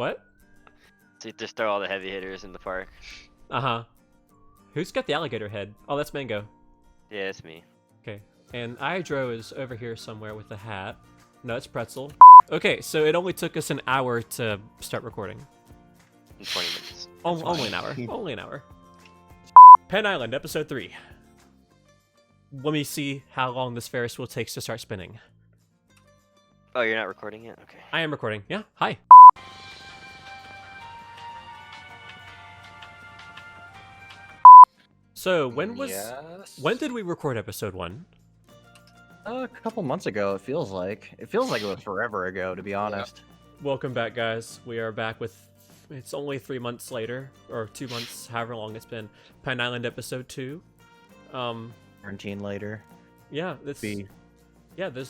What? So you just throw all the heavy hitters in the park. Uh-huh. Who's got the alligator head? Oh, that's Mango. Yeah, it's me. Okay. And Hydro is over here somewhere with a hat. No, it's Pretzel. Okay, so it only took us an hour to start recording. In 20 minutes. Only an hour. Only an hour. Penn Island, episode 3. Let me see how long this Ferris wheel takes to start spinning. Oh, you're not recording yet? Okay. I am recording. Yeah, hi. So, when did we record episode 1? A couple months ago, it feels like. It feels like it was forever ago, to be honest. Welcome back, guys. We are back with, it's only 3 months later, or 2 months, however long it's been. Penn Island episode 2. Quarantine later. Yeah, there's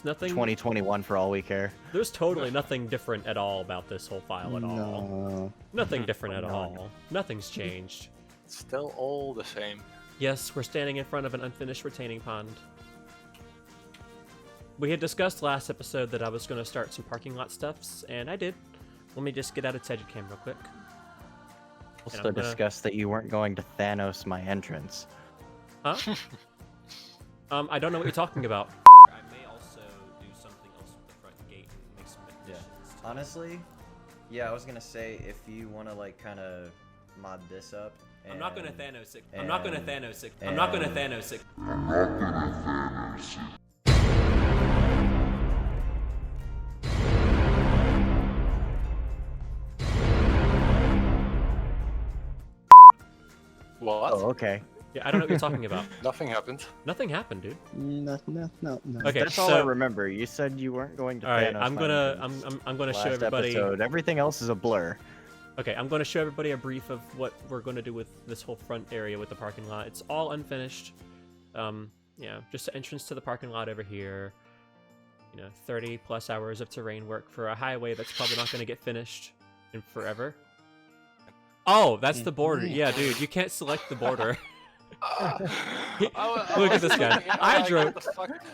nothing. 2021 for all we care. There's totally nothing different at all about this whole file at all. Nothing different at all. Nothing's changed. Still all the same. Yes, we're standing in front of an unfinished retaining pond. We had discussed last episode that I was going to start some parking lot stuffs, and I did. Let me just get out of Teddycam real quick. Also discussed that you weren't going to Thanos my entrance. Huh? I don't know what you're talking about. I may also do something else with the front gate and make some additions. Yeah. Honestly, yeah, I was gonna say if you want to like kind of mod this up. I'm not gonna Thanos it. I'm not gonna Thanos it. I'm not gonna Thanos it. What? Oh, okay. Yeah, I don't know what you're talking about. Nothing happened. Nothing happened, dude. No. Okay, That's all I remember. You said you weren't going to all right, Thanos I'm my gonna entrance I'm gonna show last everybody. episode. Everything else is a blur. Okay, I'm gonna show everybody a brief of what we're gonna do with this whole front area with the parking lot. It's all unfinished. Yeah, just the entrance to the parking lot over here. 30 plus hours of terrain work for a highway that's probably not gonna get finished in forever. Oh, that's the border. Yeah, dude, you can't select the border. Look at this guy.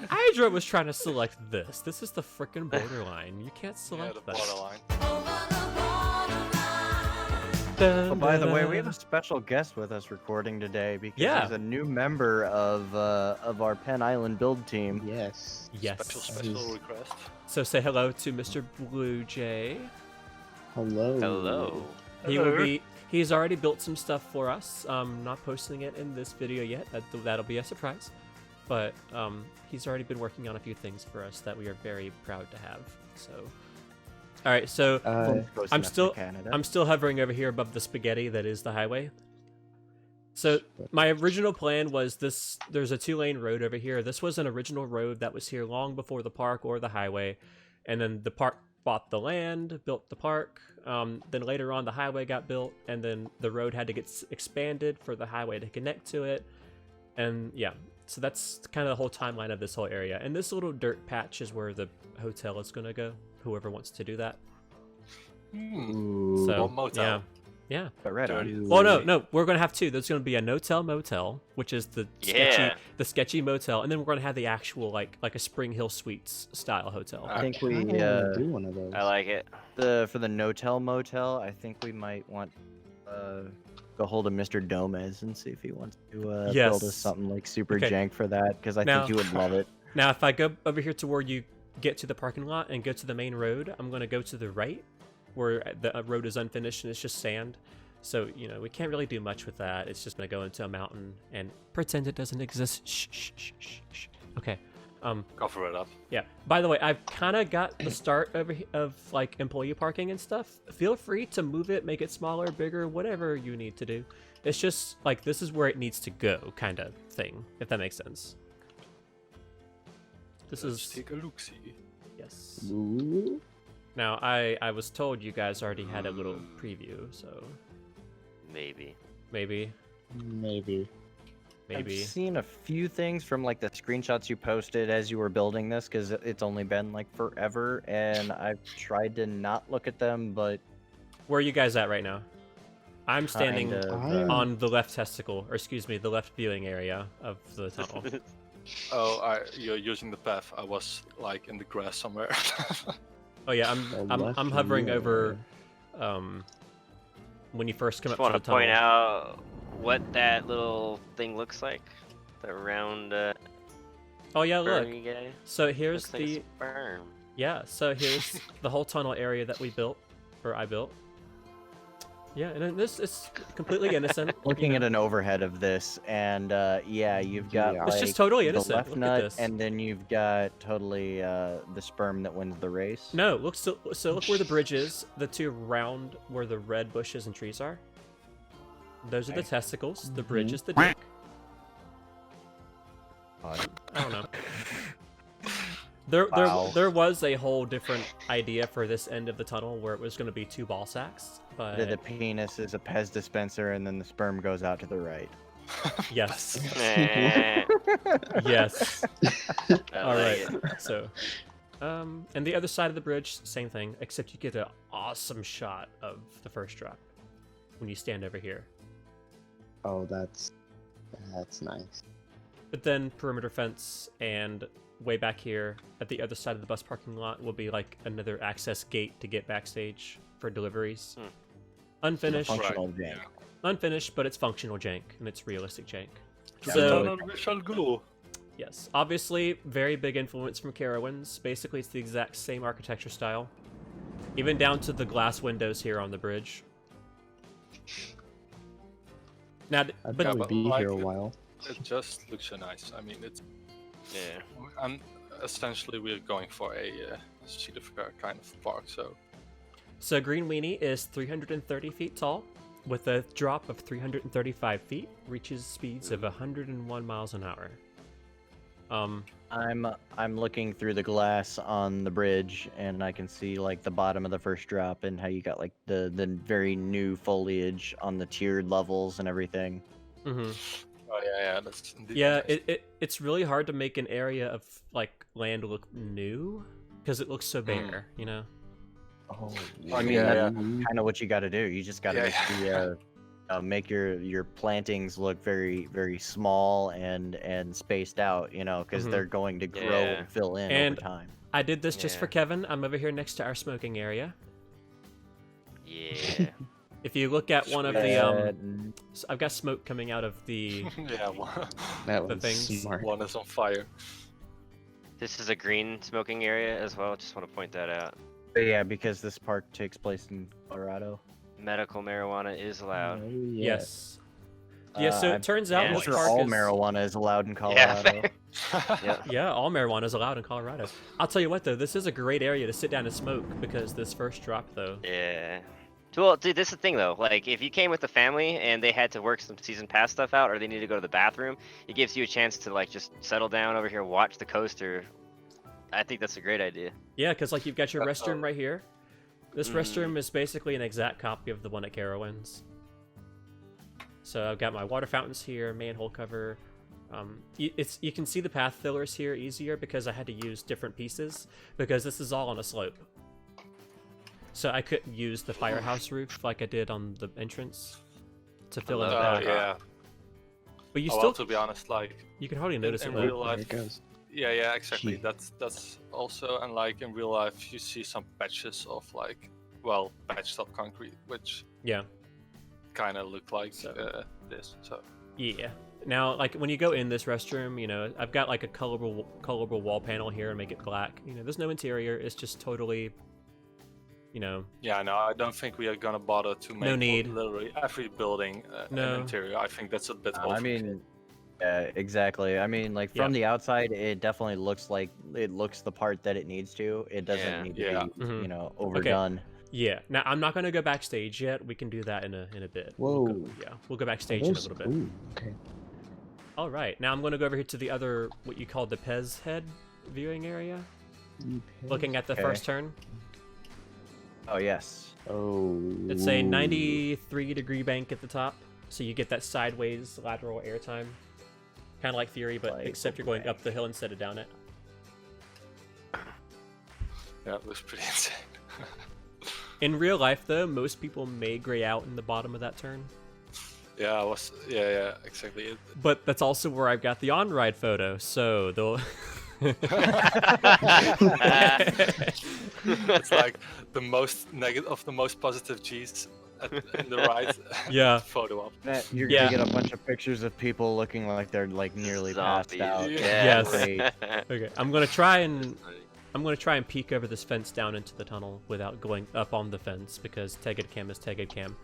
Hydro was trying to select this. This is the frickin' borderline. You can't select the that. borderline. Oh, by the way, we have a special guest with us recording today because he's a new member of our Penn Island build team. Yes. Yes. Special request. So say hello to Mr. Blue Jay. Hello. Hello. He's already built some stuff for us. Not posting it in this video yet. That'll be a surprise. But he's already been working on a few things for us that we are very proud to have. So, all right. So I'm still hovering over here above the spaghetti that is the highway. So my original plan was this. There's a 2-lane road over here. This was an original road that was here long before the park or the highway, and then the park bought the land, built the park. Then later on, the highway got built, and then the road had to get expanded for the highway to connect to it. And yeah, so that's kind of the whole timeline of this whole area. And this little dirt patch is where the hotel is gonna go. Whoever wants to do that. So motel. yeah. But right on. Well, no, we're gonna have two. There's gonna be a no-tell motel, which is the sketchy motel, and then we're gonna have the actual like a Spring Hill Suites style hotel. I think we do one of those. I like it. for the no-tell motel. I think we might want go hold of Mr. Gomez and see if he wants to build us something like super jank for that, because I think he would love it. Now, if I go over here to where you get to the parking lot and go to the main road, I'm gonna go to the right, where the road is unfinished and it's just sand. So, we can't really do much with that. It's just gonna go into a mountain and pretend it doesn't exist. Shh. Okay. Cover it up. Yeah. By the way, I've kind of got the start of like employee parking and stuff. Feel free to move it, make it smaller, bigger, whatever you need to do. It's just like this is where it needs to go, kind of thing, if that makes sense. Let's take a look-see. Yes. Ooh. Now, I was told you guys already had a little preview, so Maybe. I've seen a few things from like the screenshots you posted as you were building this, because it's only been like forever, and I've tried to not look at them, but... Where are you guys at right now? I'm standing on the left testicle, or excuse me, the left viewing area of the tunnel. Oh, you're using the path. I was like in the grass somewhere. Oh yeah, I'm hovering over when you first come Just up to want the to tunnel. point out what that little thing looks like. The round Oh yeah, look. furry guy. So here's Looks like a the sperm. yeah. So here's the whole tunnel area that we built, or I built. Yeah, and then this is completely innocent. Looking at an overhead of this, and yeah, you've got Yeah. It's like, just totally the innocent. left Look at nut, this. and then you've got totally the sperm that wins the race. No, look. So look where the bridge is. The two round where the red bushes and trees are. Those are the Okay. testicles. The bridge is the dick. Odd. I don't know. Wow. There was a whole different idea for this end of the tunnel where it was going to be 2 ball sacks, but The penis is a Pez dispenser, and then the sperm goes out to the right. yes, Eh, yes. I All right. like it. So, and the other side of the bridge, same thing, except you get an awesome shot of the first drop when you stand over here. Oh, that's nice. But then perimeter fence and way back here at the other side of the bus parking lot will be like another access gate to get backstage for deliveries. Hmm. Unfinished, Functional Right, jank. unfinished, but it's functional jank and it's realistic jank. Yeah, So totally. we shall go. yes, obviously very big influence from Carowinds. Basically, it's the exact same architecture style, even down to the glass windows here on the bridge. Now, I'd but probably but be like here a it- while. It just looks so nice. I mean, it's Yeah. and essentially we're going for a Cedar Fair kind of park. So Green Weenie is 330 feet tall, with a drop of 335 feet, reaches speeds of 101 miles an hour. I'm looking through the glass on the bridge, and I can see like the bottom of the first drop, and how you got like the very new foliage on the tiered levels and everything. hmm oh yeah, that's indeed Yeah, nice. it's really hard to make an area of like land look new because it looks so bare, you know. Oh, I mean, Yeah, that's yeah. kind of what you got to do. You just got to Yeah, make your plantings look very small and spaced out, because Mhm. they're going to grow Yeah. and fill in And- over time. I did this just for Yeah. Kevin. I'm over here next to our smoking area. Yeah. If you look at one of the I've got smoke coming out of the yeah, one, that the was things. smart. one is on fire. This is a green smoking area as well. Just want to point that out. But yeah, because this park takes place in Colorado. Medical marijuana is allowed. Oh, yeah. yes. Yeah, so I'm it turns out yeah, this sure park all is marijuana is allowed in Yeah, Colorado. fair. Yeah. Yeah, all marijuana is allowed in Colorado. I'll tell you what though, this is a great area to sit down and smoke because this first drop though. Yeah. Well, dude, this is the thing though. Like, if you came with the family and they had to work some season pass stuff out, or they need to go to the bathroom, it gives you a chance to like just settle down over here, watch the coaster. I think that's a great idea. Yeah, because like you've got your Uh-oh. restroom right here. This Mhm. restroom is basically an exact copy of the one at Carowinds. So I've got my water fountains here, manhole cover. You can see the path fillers here easier because I had to use different pieces because this is all on a slope. So I couldn't use the firehouse roof like I did on the entrance to fill out that. Yeah. But you Oh, well, still to be honest, like you can hardly notice in it real though. There life, it goes. yeah, exactly. Gee. That's also, and like in real life, you see some patches of like, well, patched up concrete, which Yeah. kind of look like So- this. So Yeah. Now, like when you go in this restroom, I've got like a colorable wall panel here and make it black. There's no interior. It's just totally, yeah, no, I don't think we are gonna bother to make need. literally every building No. an interior. I think that's a bit. I mean, yeah, exactly. I mean, like Yeah. from the outside, it definitely looks like it looks the part that it needs to. It doesn't Yeah. need to Yeah. be, Mhm. overdone. Yeah. Now I'm not gonna go backstage yet. We can do that in a bit. We'll go, Whoa. yeah, we'll go backstage Are in a those- little bit. Ooh, okay. All right. Now I'm gonna go over here to the other what you call the Pez head viewing area. Looking at the Okay. first turn, Oh yes. Oh. it's a 93-degree bank at the top, so you get that sideways lateral airtime, kind of like Theory, but Like except you're going up the hill instead of down it. yeah, it looks pretty insane. In real life, though, most people may gray out in the bottom of that turn. Yeah, exactly. But that's also where I've got the on-ride photo, so they'll It's like the most negative of the most positive G's in the right Yeah. photo op. You're Yeah. gonna get a bunch of pictures of people looking like they're like nearly Zombies. passed out. Yes. Great. Okay, I'm gonna try and peek over this fence down into the tunnel without going up on the fence because Tegged Cam is Tegged Cam.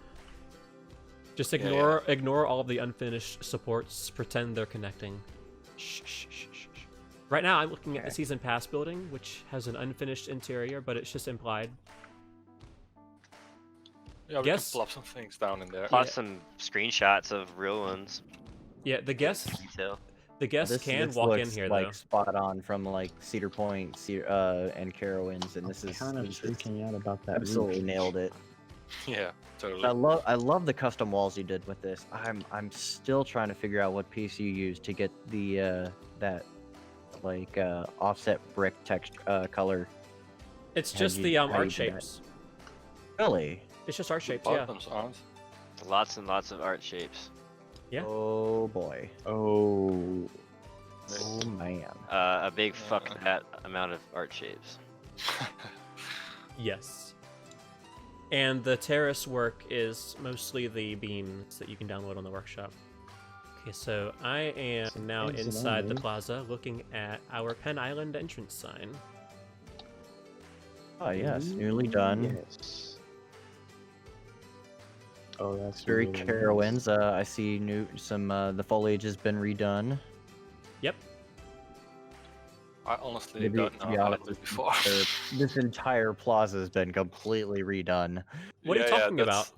Just ignore all of the unfinished supports. Pretend they're connecting. Shh, shh, shh, shh. Right now, I'm looking at the season pass building, which has an unfinished interior, but it's just implied. Yeah, we can plop some things down in there. Plus some screenshots of real ones. Yeah, the guests Detail. can this walk in looks, here like though. spot on from like Cedar Point, and Carowinds, and this is kind of freaking out about that. absolutely roof. nailed it. Yeah, totally. I love the custom walls you did with this. I'm still trying to figure out what piece you used to get the that like offset brick text color. It's How just you- the how you art do that. shapes. Really? It's just art shapes, yeah. Buttons aren't. Lots and lots of art shapes. Yeah. Oh boy. Oh. Oh man. A big fuck that amount of art shapes. Yes. And the terrace work is mostly the beams that you can download on the workshop. Okay, so I am now Excellent. inside the plaza looking at our Penn Island entrance sign. Oh yes, newly done. Yes. Oh, that's Very really Carowinds. I see the foliage has been redone. Yep. I honestly Maybe, don't to know be how honest, it was before. This entire plaza has been completely redone. What are you talking about?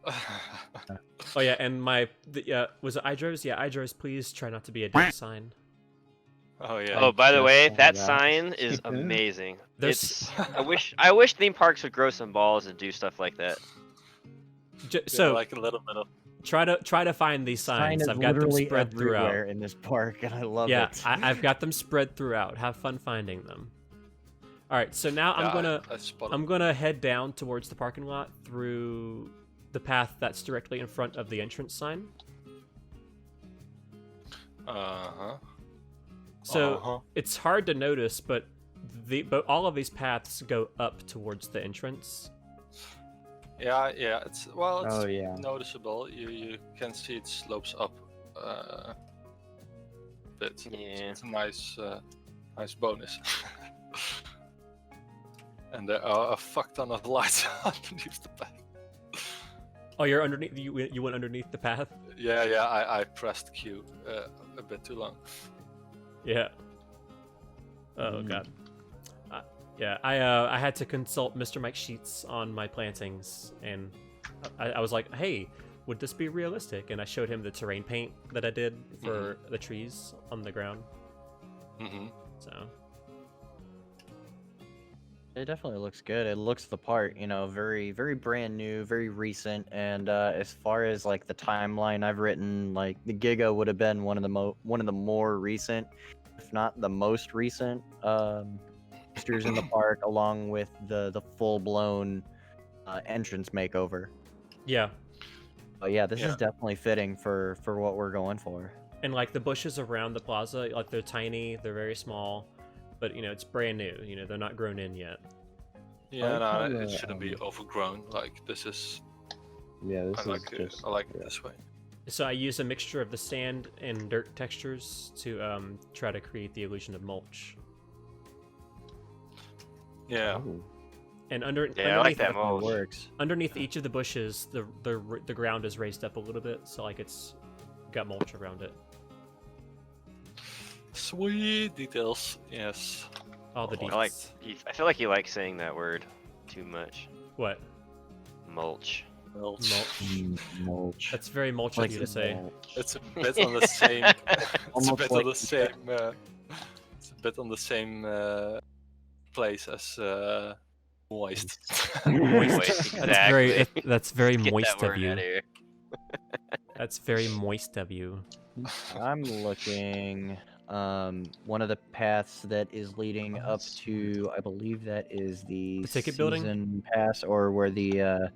about? Oh yeah, and was it Idros? Yeah, Idros, please try not to be a dick sign. Oh yeah. Oh, by the just way, saw that that. sign is amazing. There's- It's. I wish theme parks would grow some balls and do stuff like that. So like a little bit of. try to find these signs. Sign is I've got them literally spread throughout. everywhere in this park, and I love Yeah, it. I've got them spread throughout. Have fun finding them. All right, so now I'm gonna head down towards the parking lot through the path that's directly in front of the entrance sign. Uh-huh. So it's hard to notice, but all of these paths go up towards the entrance. Yeah, it's Oh yeah. noticeable. You can see it slopes up a bit. Yeah. It's a nice bonus. And there are a fuck ton of lights underneath the path. Oh, you're underneath. You went underneath the path. Yeah, I pressed Q a bit too long. Yeah. Oh god. Yeah, I had to consult Mr. Mike Sheets on my plantings, and I was like, hey, would this be realistic? And I showed him the terrain paint that I did for the trees on the ground. Mm-hmm. So. It definitely looks good. It looks the part, very, very brand new, very recent. And as far as like the timeline I've written, like the Giga would have been one of the more recent, if not the most recent, fixtures in the park, along with the full blown entrance makeover. Yeah. But yeah, this is definitely fitting for what we're going for. And like the bushes around the plaza, like they're tiny, they're very small, but it's brand new. They're not grown in yet. Yeah, I no, kinda, it shouldn't be overgrown. Like this is. Yeah, this I is like it. just. I like it this way. So I use a mixture of the sand and dirt textures to try to create the illusion of mulch. Yeah. Oh, And I underneath like that mulch. Works. underneath each of the bushes, the ground is raised up a little bit, so like it's got mulch around it. Sweet details. Yes. All the I details. I feel like you like saying that word too much. What? Mulch. Mulch. mulch. That's very mulch Like of you to say. It's a bit on the same. It's a Almost bit like on the same. It's a bit on the same place as moist. That's Moist, very exactly. that's very Get moist that of word you. out of here. That's very moist of you. I'm looking. One of the paths that is leading up to, I believe that is the ticket building? season pass, or where the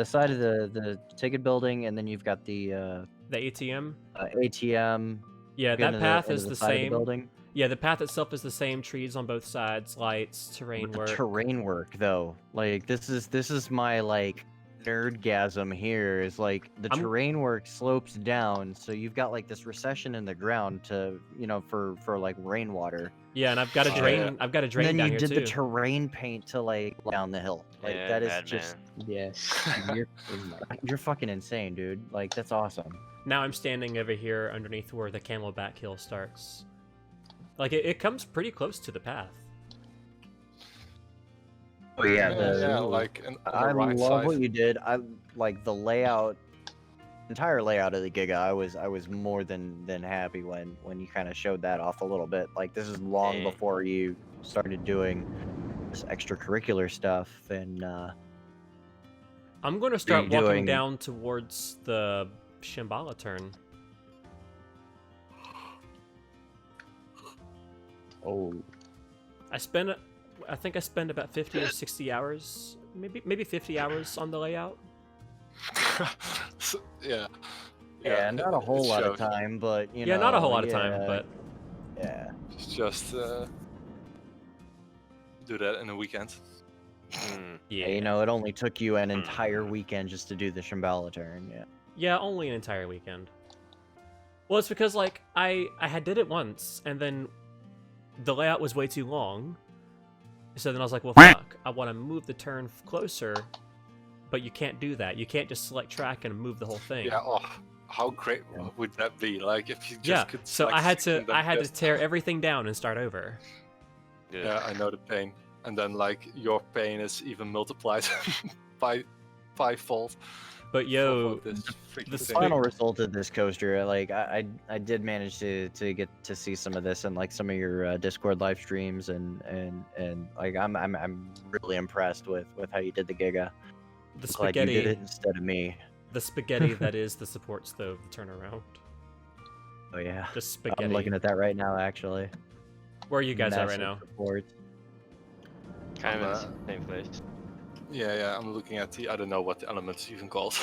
side of the ticket building, and then you've got the The ATM. ATM. Yeah, into that path into is the side of same. building. Yeah, the path itself is the same. Trees on both sides, lights, terrain With the work. terrain work, though, like this is my like nerdgasm here. Is like the I'm- terrain work slopes down, so you've got like this recession in the ground to for like rainwater. Yeah, and I've got a Oh, drain. yeah. I've got a And drain then down you here did too. the terrain paint to like down the hill. Like Yeah, that is madman. just Yes. you're fucking insane, dude. Like that's awesome. Now I'm standing over here underneath where the Camelback Hill starts. Like it comes pretty close to the path. Oh yeah, Yeah, like on the I right love side. what you did. I like the layout, entire layout of the Giga. I was more than happy when you kind of showed that off a little bit. Like this is long Hey. before you started doing this extracurricular stuff, and I'm going to start you walking doing? down towards the Shambhala turn. Oh, I think I spend about 50 or 60 hours, maybe 50 hours on the layout. So, yeah. yeah, not a it whole lot of shows. time, but Yeah, not a whole lot of time, yeah, but yeah. Just do that in a weekend. Hmm. yeah, It only took you an entire weekend just to do the Shambhala turn. Yeah. yeah, only an entire weekend. Well, it's because like I had did it once, and then the layout was way too long. So then I was like, well, fuck, I want to move the turn closer, but you can't do that. You can't just select track and move the whole thing. Yeah. Oh, how great would that be? Like if you just Yeah, could. so select I had six to and then I had to just- tear everything down and start over. Yeah, I know the pain. And then like your pain is even multiplied by fivefold. But yo, for this freaking the thing. Final result of this coaster, like I did manage to get to see some of this in like some of your Discord live streams, and like I'm really impressed with how you did the Giga. the Glad you did spaghetti, it instead of me. the spaghetti that is the support stove turnaround. Oh yeah, Just spaghetti. I'm looking at that right now actually. Where are you guys at right Massive now? support. Kind of in the I'm, same place. Yeah, I'm looking at I don't know what the element's even called.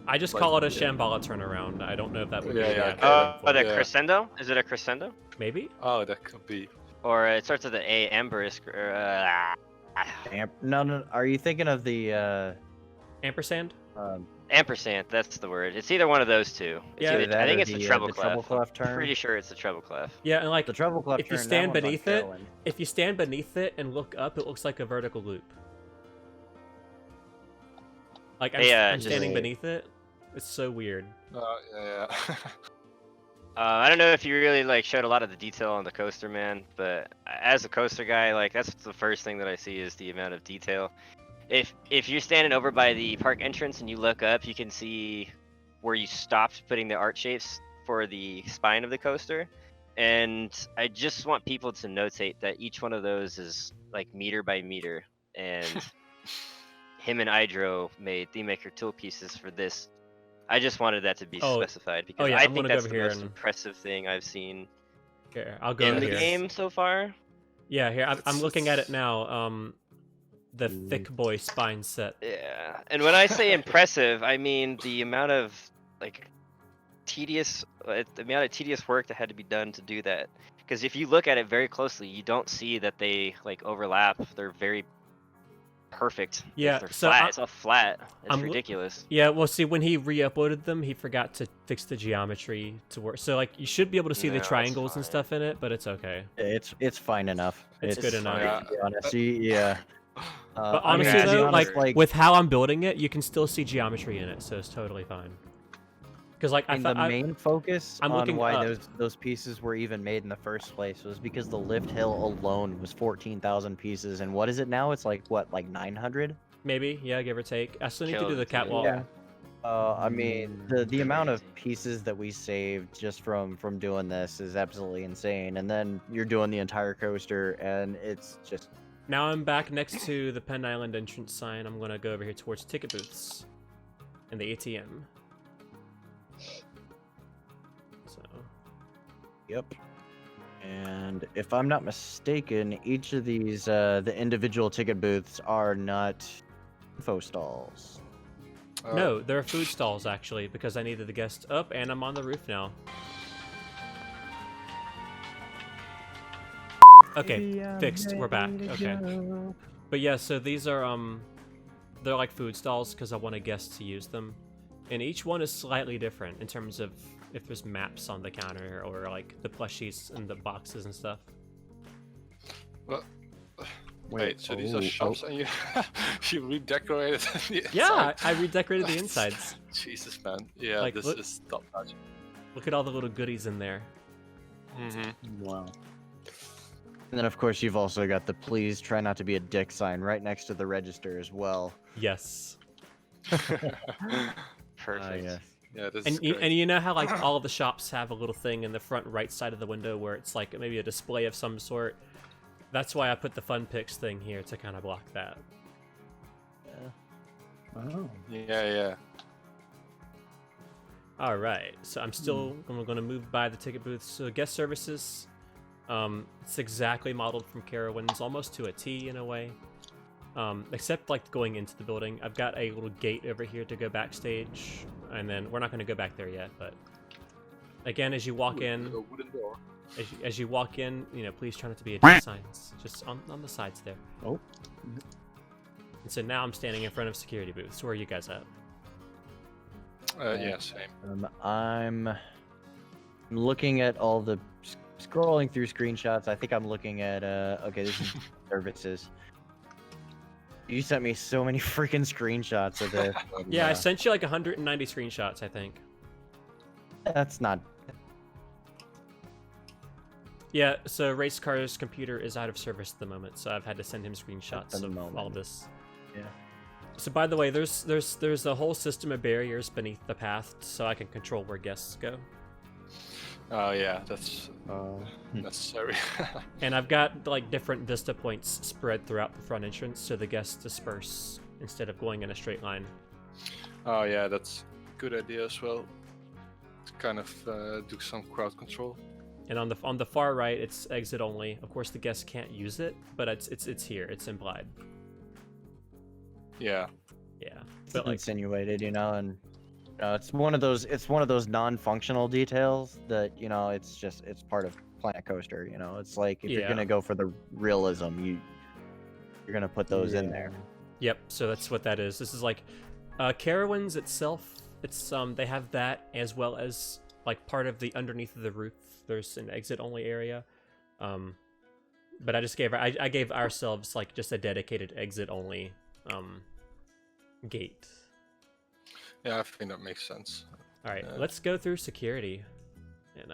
I just like, call it a yeah. Shambhala turnaround. I don't know if that would Yeah, be yeah, the okay. actual Oh, the Yeah. crescendo? Is it a crescendo? maybe. Oh, that could be. Or it starts with the A, amberous. No. Are you thinking of the Ampersand. Ampersand, that's the word. It's either one of those two. It's Yeah, either, that I think or it's the the treble treble clef. clef turn? I'm pretty sure it's the treble clef. Yeah, and like the treble clef if you turn? That stand one's on beneath it, Carolyn. if you stand beneath it and look up, it looks like a vertical loop. Like I'm, Yeah, I'm just- standing beneath it. It's so weird. Yeah. I don't know if you really like showed a lot of the detail on the coaster, man. But as a coaster guy, like that's the first thing that I see is the amount of detail. If you're standing over by the park entrance and you look up, you can see where you stopped putting the art shapes for the spine of the coaster. And I just want people to notate that each one of those is like meter by meter. And him and Idro made theme maker tool pieces for this. I just wanted that to be Oh. specified because Yeah, I I'm think gonna go that's over the here most and- impressive thing I've seen Here, I'll go in over the here. game so far. Yeah, here I'm It's- looking at it now. The thick boy spine set. Yeah, and when I say impressive, I mean the amount of like tedious work that had to be done to do that. Because if you look at it very closely, you don't see that they like overlap. They're very perfect. Yeah, they're so flat. I- It's all flat. It's I'm loo- ridiculous. Yeah, well, see, when he re-uploaded them, he forgot to fix the geometry to work. So, like, you should be able to see No, the it's triangles and fine. stuff in it, but it's okay. It's fine enough. It's good enough. Yeah. To be honest, yeah. But I mean, honestly, to be though, honest, like, with how I'm building it, you can still see geometry in it, so it's totally fine. Because, like, I and the thought main focus I'm on looking why up. those pieces were even made in the first place was because the lift hill alone was 14,000 pieces, and what is it now? It's like what, like 900? maybe, yeah, give or take. I still need to Killed do the it, dude. catwalk. Yeah. I mean, the amount of Crazy. pieces that we saved just from doing this is absolutely insane. And then you're doing the entire coaster, and it's just Now I'm back next to the Penn Island entrance sign. I'm gonna go over here towards ticket booths and the ATM. So, yep. And if I'm not mistaken, each of these the individual ticket booths are not info stalls. no, there are food stalls actually because I needed the guests up, and I'm on the roof now. Okay, fixed. We're back. Okay. But yeah, so these are they're like food stalls because I want a guest to use them, and each one is slightly different in terms of if there's maps on the counter or like the plushies and the boxes and stuff. Well, wait, so these are shops and you you redecorated the Yeah, inside? I redecorated the insides. Jesus, man. Yeah, Like, this look- is top notch. Look at all the little goodies in there. Wow. And then, of course, you've also got the please try not to be a dick sign right next to the register as well. Yes. Perfect. Yes. Yeah, this And is you, great. and you know how like all of the shops have a little thing in the front right side of the window where it's like maybe a display of some sort. That's why I put the fun pics thing here to kind of block that. Oh. Yeah. All right, so I'm still going to move by the ticket booth. So guest services, it's exactly modeled from Carowinds, almost to a T in a way. Except like going into the building. I've got a little gate over here to go backstage, and then we're not going to go back there yet. But again, as you walk in, A wooden door. as you walk in, you know, please try not to be a signs, just on the sides there. Oh. And so now I'm standing in front of security booths. Where are you guys at? Yeah, same. I'm looking at all the scrolling through screenshots. I think I'm looking at okay, this is services. You sent me so many freaking screenshots of this. and, Yeah, I sent you like 190 screenshots, I think. that's not. Yeah, so Race Car's computer is out of service at the moment, so I've had to send him screenshots the of all moment. this. Yeah. So by the way, there's a whole system of barriers beneath the path, so I can control where guests go. Oh yeah, that's necessary. And I've got like different vista points spread throughout the front entrance, so the guests disperse instead of going in a straight line. Oh yeah, that's a good idea as well. To kind of do some crowd control. And on the far right, it's exit only. Of course, the guests can't use it, but it's here. It's implied. Yeah. Yeah, It's but like insinuated, you know, and it's one of those non-functional details that it's part of Planet Coaster. You know, it's like if you're Yeah. gonna go for the realism, you're gonna put those in there. Yep, so that's what that is. This is like Carowinds itself, it's they have that as well as like part of the underneath of the roof there's an exit only area. But I gave ourselves like just a dedicated exit only gate. Yeah, I think that makes sense. All right, let's go through security. And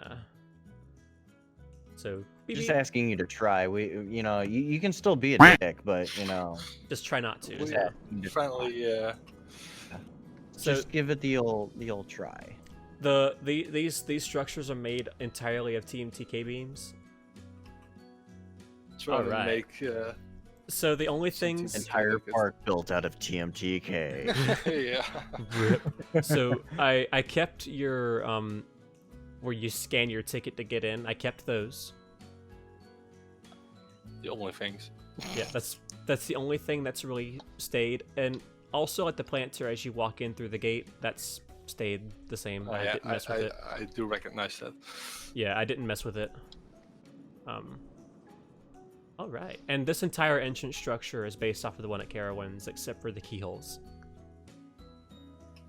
so beep, Just beep. asking you to try. You can still be a dick, but Just try not to. We- so. Friendly, So just give it the old try. these structures are made entirely of TMTK beams. try to Alright. make So the only things Entire Like it's- park built out of TMTK. yeah. so I kept your where you scan your ticket to get in. I kept those. The only things. Yeah, that's the only thing that's really stayed. And also at the planter, as you walk in through the gate, that's stayed the same. Oh, I yeah, didn't mess with it. I do recognize that. Yeah, I didn't mess with it. All right, and this entire entrance structure is based off of the one at Carowinds, except for the keyholes.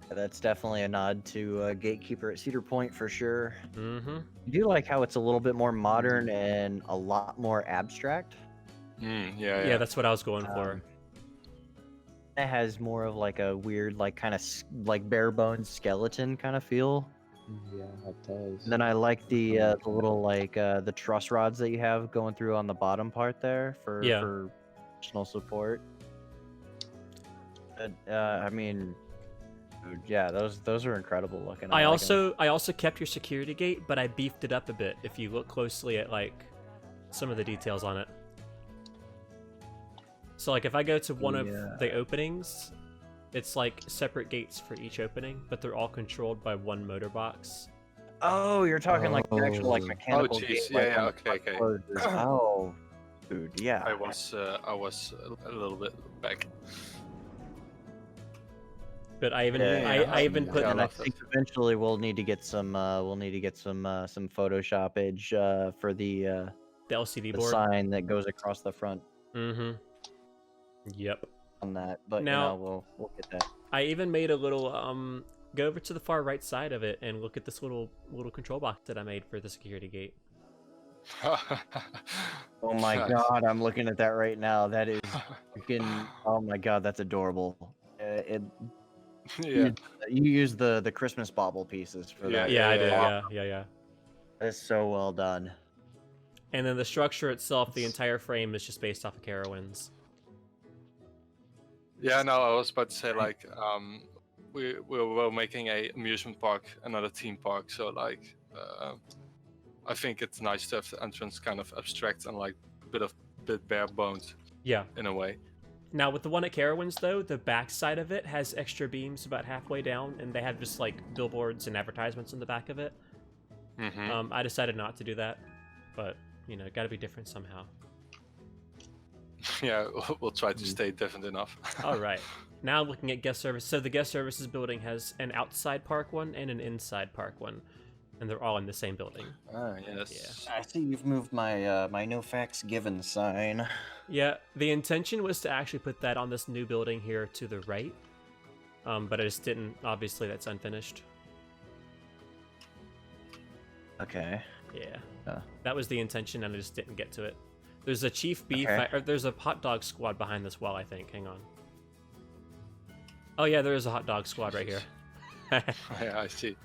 That's definitely a nod to Gatekeeper at Cedar Point for sure. Mm-hmm. I do like how it's a little bit more modern and a lot more abstract. Yeah, that's what I was going for. It has more of like a weird, like kind of like bare bones skeleton kind of feel. Yeah, it does. And then I like the little like the truss rods that you have going through on the bottom part there for additional support. I mean, dude, yeah, those are incredible looking. I like 'em. also kept your security gate, but I beefed it up a bit. If you look closely at like some of the details on it. So like if I go to one of the openings, it's like separate gates for each opening, but they're all controlled by one motor box. Oh, you're talking like the actual like Oh. mechanical jeez, gate. yeah, like, yeah, on the okay. closers. Oh, dude, yeah. I was a little bit back. But I even Yeah, I even yeah, put I And I love that. think eventually we'll need to get some Photoshopage for the The LCD the board. sign that goes across the front Mm-hmm. Yep. on that. But Now- we'll get that. I even made a little go over to the far right side of it and look at this little control box that I made for the security gate. Oh my Nice. god, I'm looking at that right now. That is freaking. Oh my god, that's adorable. Yeah. You use the Christmas bauble pieces for Yeah, that. Yeah, I did. yeah. Yeah. That's so well done. And then the structure itself, the entire frame is just based off of Carowinds. Yeah, no, I was about to say like we were making a amusement park, another theme park, so like I think it's nice to have the entrance kind of abstract and like bit bare bones Yeah. in a way. Now with the one at Carowinds though, the back side of it has extra beams about halfway down, and they have just like billboards and advertisements in the back of it. Mm-hmm. I decided not to do that, but you know, got to be different somehow. Yeah, we'll try to stay different enough. All right. Now looking at guest service. So the guest services building has an outside park one and an inside park one, and they're all in the same building. Ah, yes. I see you've moved my my no facts given sign. Yeah, the intention was to actually put that on this new building here to the right, but I just didn't. Obviously, that's unfinished. Okay. Yeah, Oh. that was the intention, and I just didn't get to it. There's a chief beef, Okay. or there's a hot dog squad behind this wall, I think. Hang on. Oh yeah, there is a hot dog squad right here. Yeah, I see.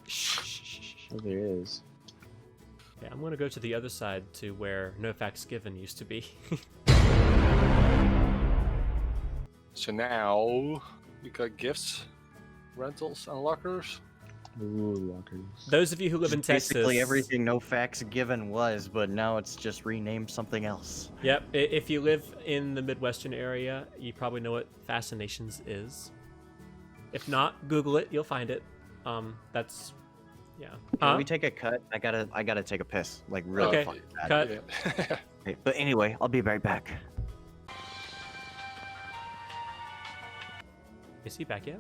Shh. Oh, there is. Yeah, I'm gonna go to the other side to where No Facts Given used to be. So now we got gifts, rentals, and lockers. Ooh, lockers. Those of you who live in Just Texas, basically everything no facts given was, but now it's just renamed something else. Yep, if you live in the Midwestern area, you probably know what Fascinations is. If not, Google it, you'll find it. That's, yeah. Can we take a cut? I gotta take a piss. Like really Okay, fucking bad. cut. Yeah. Okay, but anyway, I'll be right back. Is he back yet?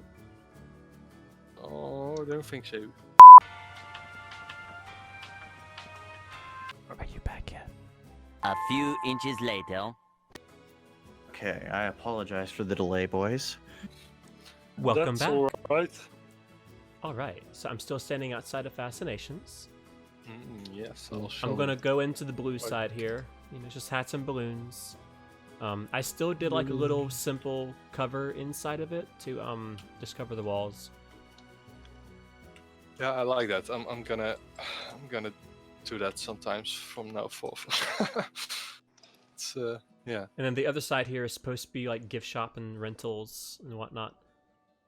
Oh, I don't think so. Are you back yet? A few inches later. Okay, I apologize for the delay, boys. Welcome That's back. all right. All right, so I'm still standing outside of Fascinations. Yes, I'll show I'm gonna you. go into the blue side here. You know, just hats and balloons. I still did like a little simple cover inside of it to just cover the walls. Yeah, I like that. I'm gonna do that sometimes from now forth. It's yeah. And then the other side here is supposed to be like gift shop and rentals and whatnot.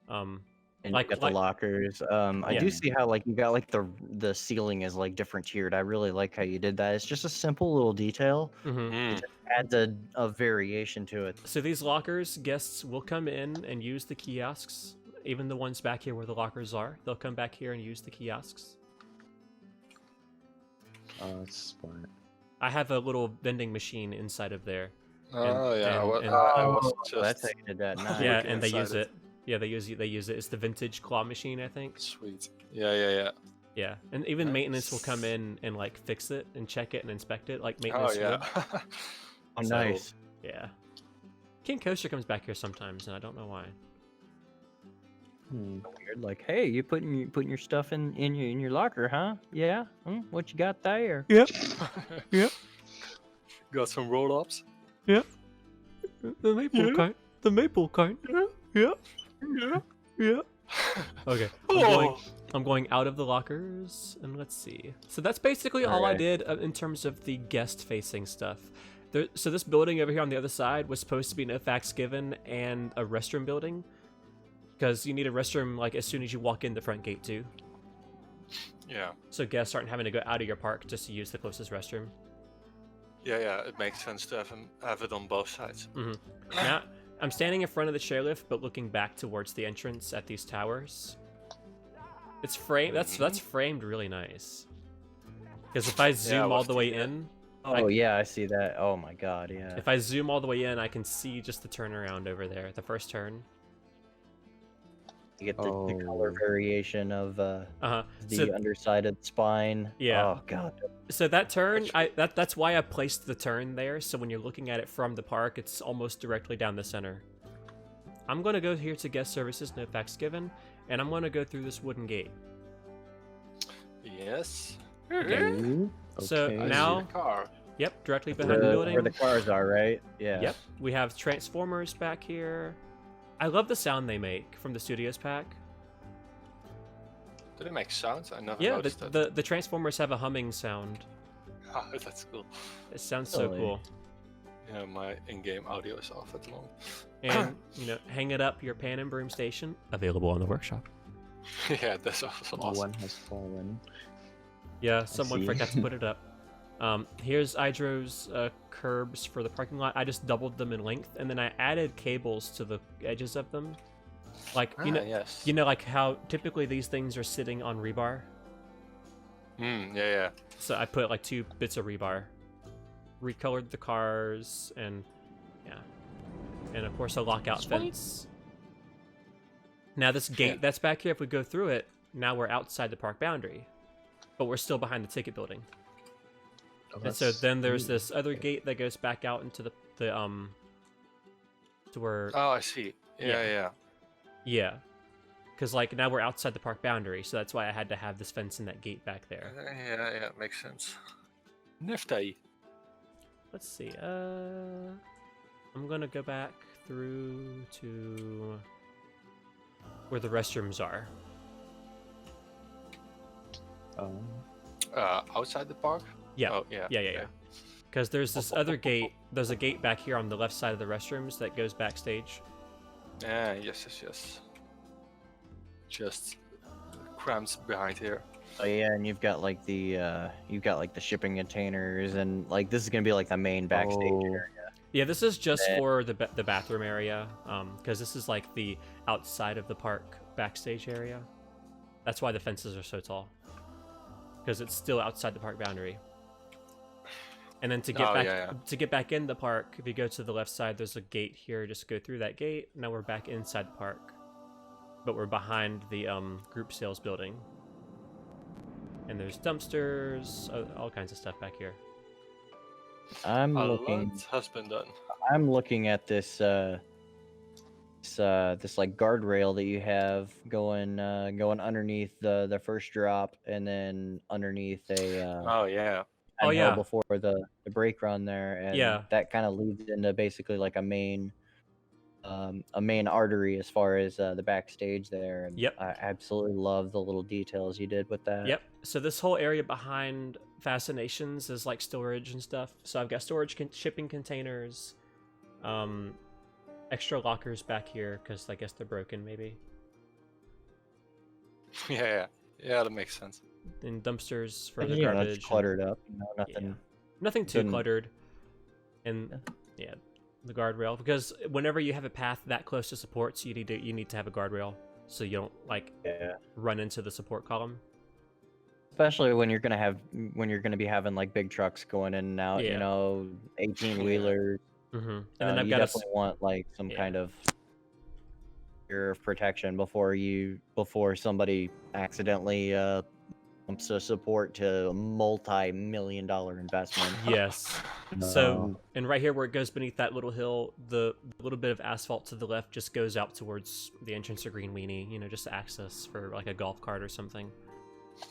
And Like- you got the like- lockers. I Yeah. do see how like you got like the ceiling is like different tiered. I really like how you did that. It's just a simple little detail. Mm-hmm. Adds a variation to it. So these lockers, guests will come in and use the kiosks. Even the ones back here where the lockers are, they'll come back here and use the kiosks. Oh, that's smart. I have a little vending machine inside of there. Oh yeah, and- I was Oh, just that's how you did that. Nice. Yeah, looking and they use inside it. Yeah, they use it. It's the vintage claw machine, I think. sweet. Yeah. Yeah, and even maintenance will Nice. come in and like fix it and check it and inspect it, like Oh maintenance yeah. would. Oh, So- nice. Yeah. King Coaster comes back here sometimes, and I don't know why. Weird. Like, hey, you putting your stuff in your locker, huh? Yeah. What you got there? Yep. Yep. Got some roll-ups. The maple cart. The maple cart. Yeah. Yeah. Okay. I'm going out of the lockers, and let's see. So that's basically all I Alright. did in terms of the guest-facing stuff. So this building over here on the other side was supposed to be no facts given and a restroom building, because you need a restroom like as soon as you walk in the front gate too. Yeah. So guests aren't having to go out of your park just to use the closest restroom. Yeah. It makes sense to have it on both sides. Now, I'm standing in front of the chairlift, but looking back towards the entrance at these towers. It's framed. That's framed really nice. Because if I zoom all was the way thinking that. in, Oh yeah, I see that. Oh my god, yeah. if I zoom all the way in, I can see just the turnaround over there, the first turn. You get the color variation of the So underside of the spine. Yeah. Oh god. So that turn, that's why I placed the turn there. So when you're looking at it from the park, it's almost directly down the center. I'm gonna go here to guest services, no facts given, and I'm gonna go through this wooden gate. Yes. Ooh, So okay. now, Car. yep, directly behind the building. Where the cars are, right? Yeah. Yep, we have transformers back here. I love the sound they make from the Studios pack. Do they make sounds? I never Yeah, noticed that. the transformers have a humming sound. Ah, that's cool. It sounds so Really? cool. Yeah, my in-game audio is off at the moment. And hang it up your pan and broom station, available on the workshop. Yeah, that's also awesome. One has fallen. Yeah, someone see. forgot to put it up. Here's Idro's curbs for the parking lot. I just doubled them in length, and then I added cables to the edges of them. Like Yes. like how typically these things are sitting on rebar. Yeah. So I put like 2 bits of rebar, recolored the cars, and of course a lockout fence. Now this gate that's back here, if we go through it, now we're outside the park boundary, but we're still behind the ticket building. Oh, And so then there's this other gate that goes back out into the to where Oh, I see. Yeah. yeah, because like now we're outside the park boundary, so that's why I had to have this fence and that gate back there. Yeah, makes sense. Nifty. Let's see. I'm gonna go back through to where the restrooms are. Outside the park? Yeah. Oh, yeah. Yeah. Because there's this other gate. There's a gate back here on the left side of the restrooms that goes backstage. Yeah, yes. Just cramps behind here. Oh yeah, and you've got like the shipping containers, and like this is gonna be like the main backstage area. Yeah, this is just for the bathroom area, because this is like the outside of the park backstage area. That's why the fences are so tall, because it's still outside the park boundary. And then to get back in the park, if you go to the left side, there's a gate here. Just go through that gate. Now we're back inside the park, but we're behind the group sales building. And there's dumpsters, all kinds of stuff back here. I'm A looking. lot has been done. I'm looking at this this like guardrail that you have going underneath the first drop, and then underneath Oh yeah. before the brake run there, and that kind of leads into basically like a main artery as far as the backstage there. And Yep. I absolutely love the little details you did with that. Yep. So this whole area behind Fascinations is like storage and stuff. So I've got storage shipping containers, extra lockers back here because I guess they're broken maybe. Yeah, that makes sense. And dumpsters for the You know, garbage. it's cluttered up. Nothing. Yeah. Nothing too Didn't- cluttered. And the guardrail, because whenever you have a path that close to supports, you need to have a guardrail so you don't like run into the support column. Especially when you're gonna be having like big trucks going in and out, Yeah. you know, 18-wheelers. Mm-hmm. And then I've you got definitely want like some kind of layer of protection before somebody accidentally bumps a support to a multi-million-dollar investment. Yes. So, and right here where it goes beneath that little hill, the little bit of asphalt to the left just goes out towards the entrance of Green Weenie, just to access for like a golf cart or something.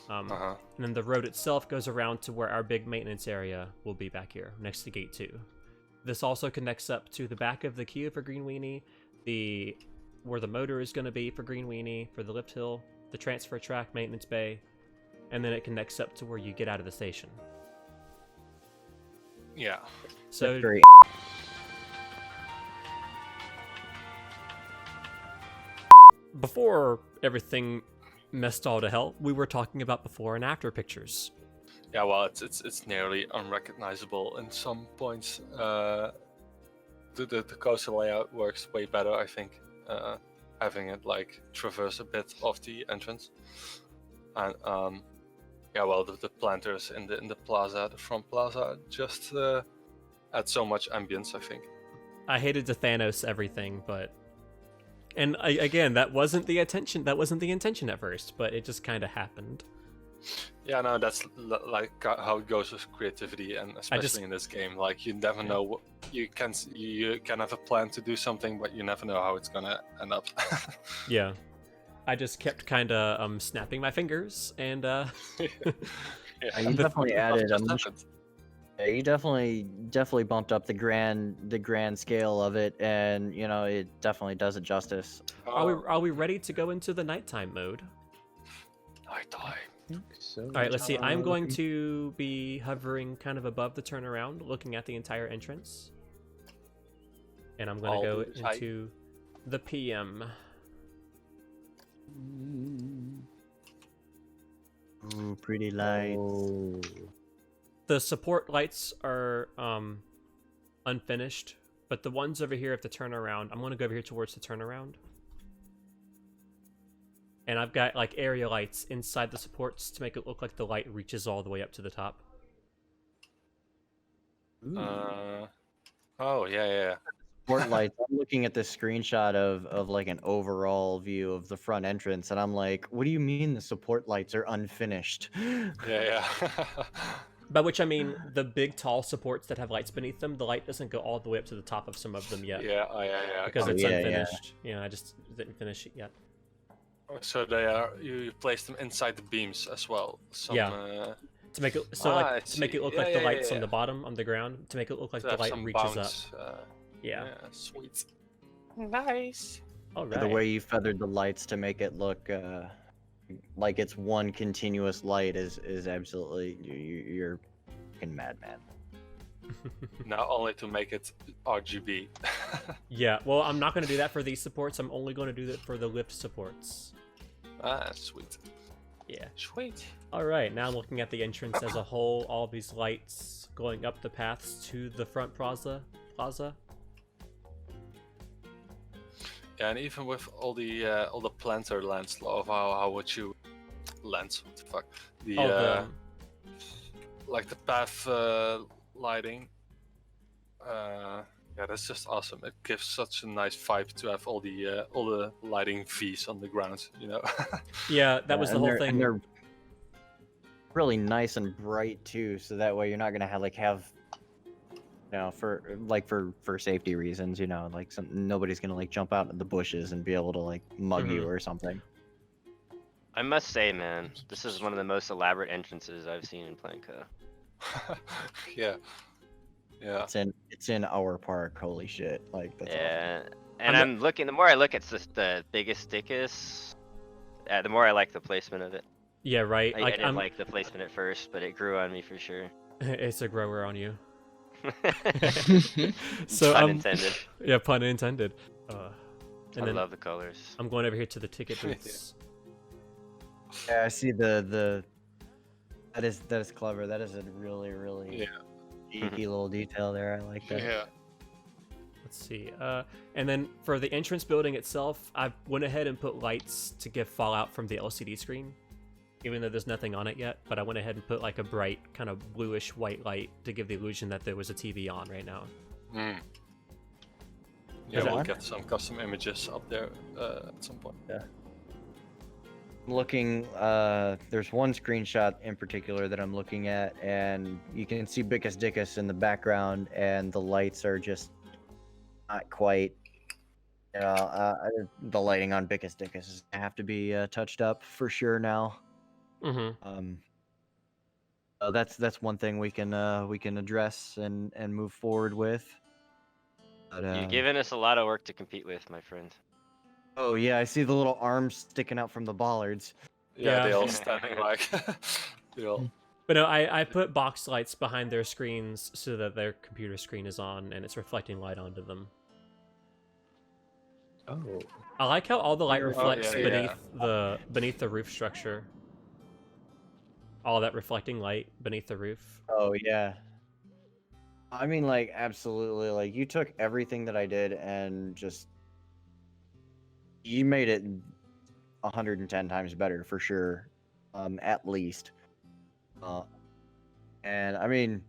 And then the road itself goes around to where our big maintenance area will be back here, next to Gate 2. This also connects up to the back of the queue for Green Weenie, where the motor is going to be for Green Weenie, for the lift hill, the transfer track, maintenance bay, and then it connects up to where you get out of the station. Yeah. So That's great. before everything messed all to hell, we were talking about before and after pictures. Yeah, well, it's nearly unrecognizable in some points. The coaster layout works way better, I think. Having it like traverse a bit of the entrance, and the planters in the plaza, the front plaza, just add so much ambience, I think. I hated to Thanos everything, but And again, that wasn't the intention. That wasn't the intention at first, but it just kind of happened. Yeah, no, that's like how it goes with creativity, and especially in this game, like you never know what you can have a plan to do something, but you never know how it's gonna end up. Yeah, I just kept kind of snapping my fingers, and Yeah, You definitely added a just much. happened. Yeah, you definitely bumped up the grand scale of it, and you know it definitely does it justice. are we ready to go into the nighttime mode? I die. So, All right, let's see. I'm going to be hovering kind of above the turnaround, looking at the entire entrance. And I'm going to go into the PM. Ooh, pretty lights. Oh. The support lights are unfinished, but the ones over here at the turnaround, I'm going to go over here towards the turnaround. And I've got like area lights inside the supports to make it look like the light reaches all the way up to the top. Oh yeah. Support lights. I'm looking at this screenshot of like an overall view of the front entrance, and I'm like, what do you mean the support lights are unfinished? Yeah. By which I mean the big tall supports that have lights beneath them, the light doesn't go all the way up to the top of some of them yet. Yeah. Because Oh, it's yeah, yeah. unfinished. Yeah, I just didn't finish it yet. So they are. You place them inside the beams as well. Yeah. To make it I to make it look see. like Yeah, the lights yeah. on the bottom on the ground, to make it look like to the have light some reaches bounce, up. Yeah. Sweet. Nice. All right. The way you feathered the lights to make it look like it's one continuous light is absolutely you're fucking madman. Now only to make it RGB. Yeah. Well, I'm not going to do that for these supports. I'm only going to do that for the lift supports. Sweet. Yeah. Sweet. All right. Now I'm looking at the entrance as a whole. All these lights going up the paths to the front plaza. Yeah, and even with all the planter lens of how would you lens? What the fuck? Like the path lighting. Yeah, that's just awesome. It gives such a nice vibe to have all the lighting V's on the ground, you know. Yeah, that was the whole thing. And they're really nice and bright too, so that way you're not gonna have you know, for safety reasons, you know, like nobody's gonna like jump out in the bushes and be able to like mug you or something. I must say, man, this is one of the most elaborate entrances I've seen in Planco. Yeah. It's in our park. Holy shit! Like that's Yeah, and I'm looking. The more I look at the biggest dickus, the more I like the placement of it. Yeah, right. I didn't like the placement at first, but it grew on me for sure. It's a grower on you. awesome. So Pun intended. Yeah, pun intended. And I then love the colors. I'm going over here to the ticket booths. Yeah, I see the. That is clever. That is a really geeky little detail there. I like that. Yeah. Let's see. And then for the entrance building itself, I went ahead and put lights to give fallout from the LCD screen, even though there's nothing on it yet. But I went ahead and put like a bright kind of bluish white light to give the illusion that there was a TV on right now. Yeah, Is we'll that- get some custom images up there at some point. Looking, there's one screenshot in particular that I'm looking at, and you can see Bickus Dickus in the background, and the lights are just not quite. You know, the lighting on Bickus Dickus is gonna have to be touched up for sure now. Mm-hmm. That's one thing we can address and move forward with. But, You've given us a lot of work to compete with, my friend. oh yeah, I see the little arms sticking out from the bollards. Yeah, they Yeah. all standing like. they all. But no, I put box lights behind their screens so that their computer screen is on and it's reflecting light onto them. Oh. I like how all the light Oh, reflects yeah. beneath the roof structure. All that reflecting light beneath the roof. Oh yeah. I mean, like, absolutely. Like, you took everything that I did and just you made it 110 times better for sure, at least. And I mean,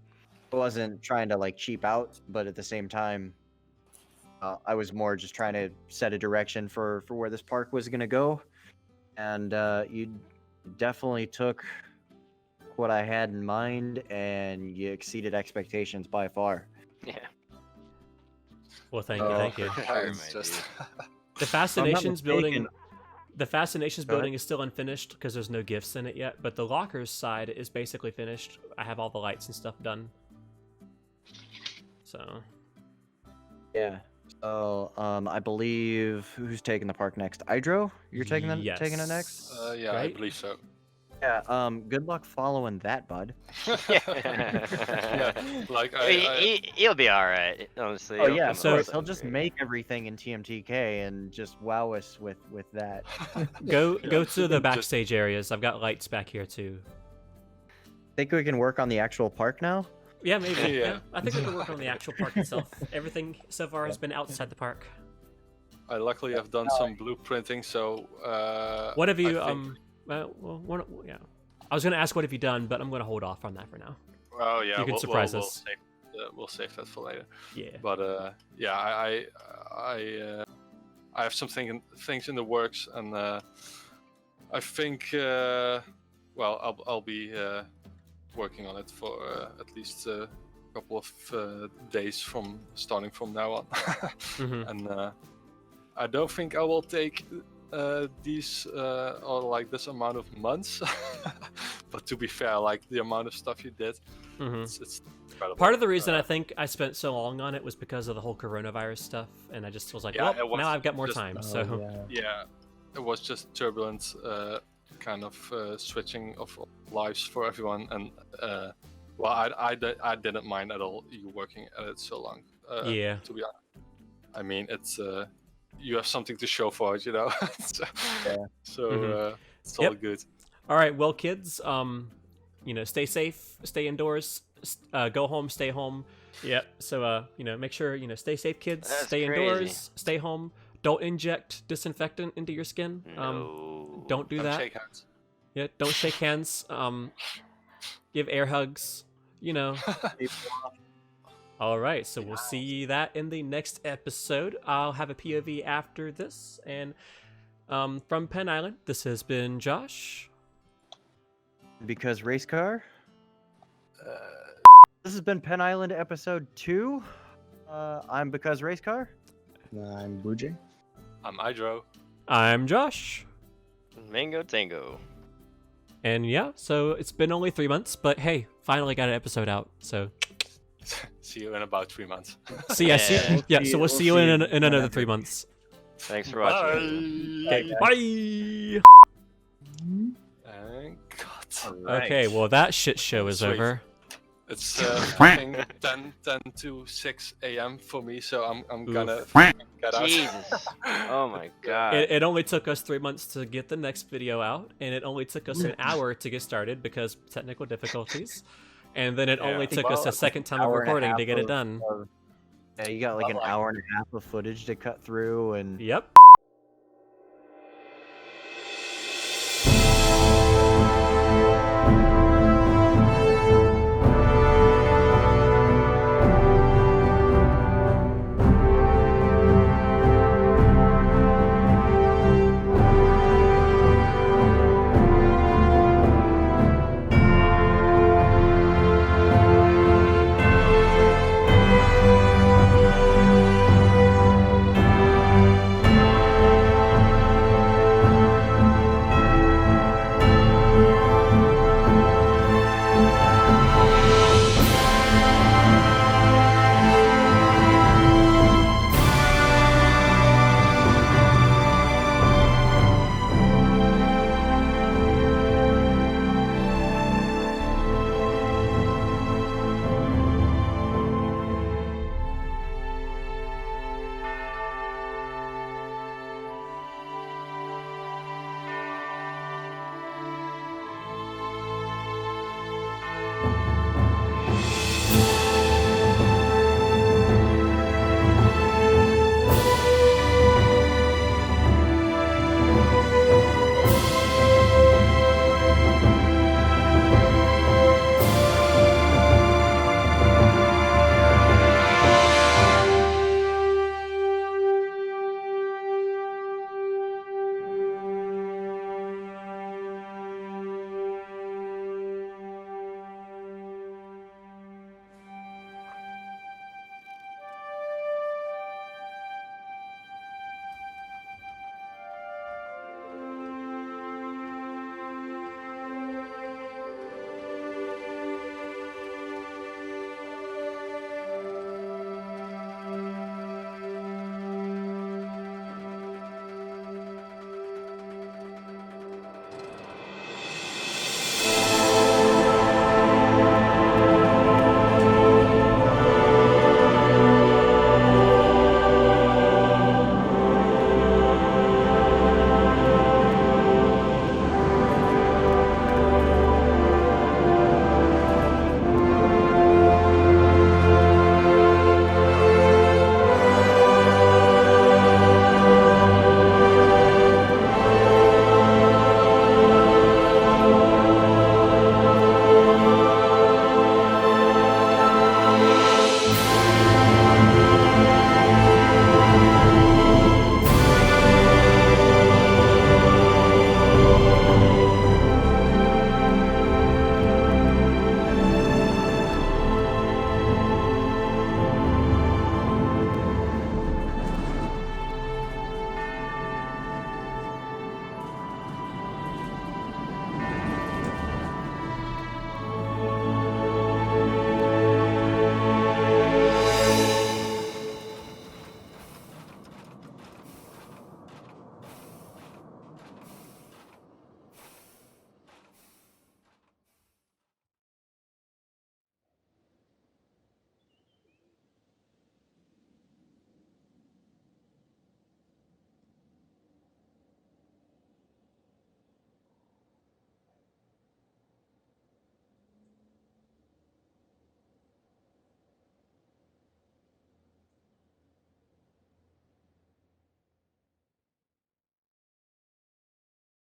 I wasn't trying to like cheap out, but at the same time, I was more just trying to set a direction for where this park was gonna go, and you definitely took what I had in mind, and you exceeded expectations by far. Yeah. Well, thank you. It's just The Fascinations building. mistaken- The Fascinations Go ahead. building is still unfinished because there's no gifts in it yet, but the lockers side is basically finished. I have all the lights and stuff done. So, Yeah. So I believe who's taking the park next? Hydro? You're taking it next? yeah, I Right? believe so. Yeah. Good luck following that, bud. Yeah, like He'll be all right. Honestly. Oh he'll yeah, come of so- course. up He'll with just it. make everything in TMTK and just wow us with that. go to the Just- backstage areas. I've got lights back here too. Think we can work on the actual park now? Yeah, maybe. Yeah. Yeah. I think we can work on the actual park itself. Everything so far has been outside the park. I luckily have done some blueprinting, so What have you I think- yeah. I was gonna ask what have you done, but I'm gonna hold off on that for now. Oh yeah, You can surprise us. We'll save that for later. Yeah. But yeah, I have some things in the works, and I think well, I'll be working on it for at least a couple of days from starting from now on, Mhm. and I don't think I will take these or like this amount of months. But to be fair, like the amount of stuff you did, Mhm. it's incredible. Part of the reason I think I spent so long on it was because of the whole coronavirus stuff, and I just was like, Yeah, well, it was now I've got more just- time. Oh, So yeah. Yeah, it was just turbulent, kind of switching of lives for everyone, and well, I didn't mind at all you working at it so long. Yeah. To be honest, I mean it's you have something to show for it, you know. So, Yeah. so Mhm. it's Yep. all good. all right, well, kids, stay safe, stay indoors, go home, stay home. Yep. So make sure stay safe, kids. That's stay crazy. indoors, stay home. Don't inject disinfectant into your skin. No. Don't do Don't that. shake hands. Yeah, don't shake hands. Give air hugs. All right, so we'll see that in the next episode. I'll have a POV after this, and from Penn Island, this has been Josh. Because race car. This has been Penn Island episode 2. I'm Because Race Car. I'm Blue Jay. I'm Hydro. I'm Josh, Mango Tango. and yeah, so it's been only 3 months, but hey, finally got an episode out. So See you in about 3 months. see, yeah, Yeah. so we'll see you in another 3 months. Thanks for watching. Okay, bye. And cut. Okay, well that shit show is Sweet. over. It's fucking 10 to 6 a.m. for me, so I'm gonna get out. Jesus. Oh my god. It only took us 3 months to get the next video out, and it only took us an hour to get started because technical difficulties, and then it only Yeah. took us Well, a second time of hour and a recording half to get it of- done. Yeah, you got like an hour and a half of footage to cut through, and Yep.